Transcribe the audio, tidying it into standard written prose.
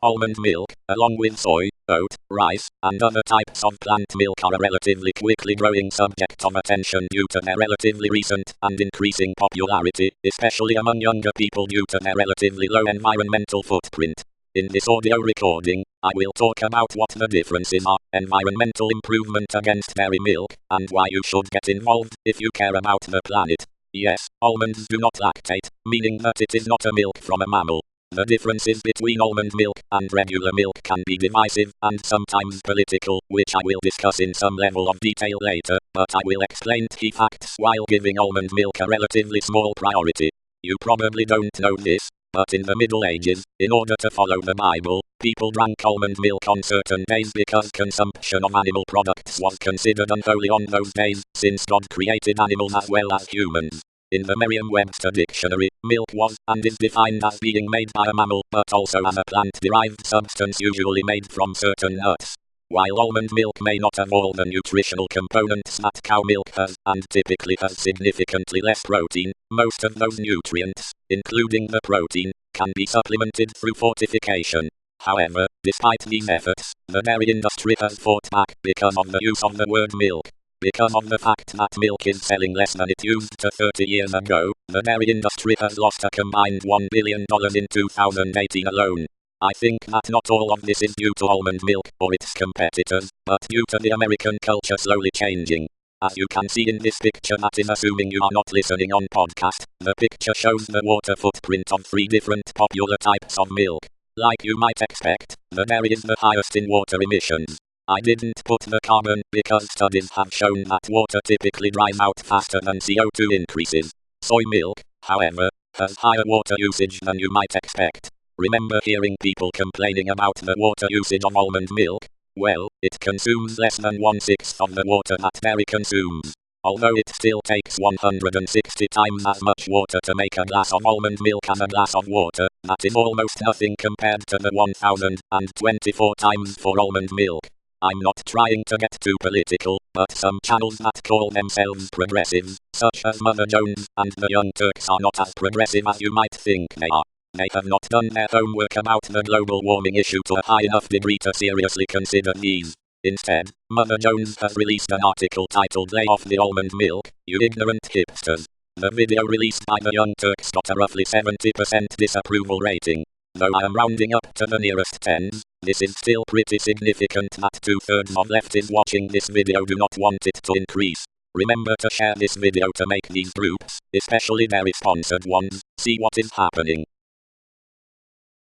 Almond milk, along with soy, oat, rice, and other types of plant milk are a relatively quickly growing subject of attention due to their relatively recent and increasing popularity, especially among younger people due to their relatively low environmental footprint. In this audio recording, I will talk about what the differences are, environmental improvement against dairy milk, and why you should get involved if you care about the planet. Yes, almonds do not lactate, meaning that it is not a milk from a mammal. The differences between almond milk and regular milk can be divisive and sometimes political, which I will discuss in some level of detail later, but I will explain key facts while giving almond milk a relatively small priority. You probably don't know this, but in the Middle Ages, in order to follow the Bible, people drank almond milk on certain days because consumption of animal products was considered unholy on those days, since God created animals as well as humans. In the Merriam-Webster dictionary, milk was and is defined as being made by a mammal but also as a plant-derived substance usually made from certain nuts. While almond milk may not have all the nutritional components that cow milk has and typically has significantly less protein, most of those nutrients, including the protein, can be supplemented through fortification. However, despite these efforts, the dairy industry has fought back because of the use of the word milk. Because of the fact that milk is selling less than it used to 30 years ago, the dairy industry has lost a combined $1 billion in 2018 alone. I think that not all of this is due to almond milk or its competitors, but due to the American culture slowly changing. As you can see in this picture, that is assuming you are not listening on podcast, the picture shows the water footprint of 3 different popular types of milk. Like you might expect, the dairy is the highest in water emissions. I didn't put the carbon because studies have shown that water typically dries out faster than CO2 increases. Soy milk, however, has higher water usage than you might expect. Remember hearing people complaining about the water usage of almond milk? Well, it consumes less than 1/6 of the water that dairy consumes. Although it still takes 160 times as much water to make a glass of almond milk as a glass of water, that is almost nothing compared to the 1024 times for almond milk. I'm not trying to get too political, but some channels that call themselves progressives, such as Mother Jones and the Young Turks, are not as progressive as you might think they are. They have not done their homework about the global warming issue to a high enough degree to seriously consider these. Instead, Mother Jones has released an article titled "Lay Off the Almond Milk, You Ignorant Hipsters." The video released by the Young Turks got a roughly 70% disapproval rating. Though I am rounding up to the nearest tens, this is still pretty significant that 2/3 of lefties watching this video do not want it to increase. Remember to share this video to make these groups, especially dairy sponsored ones, see what is happening.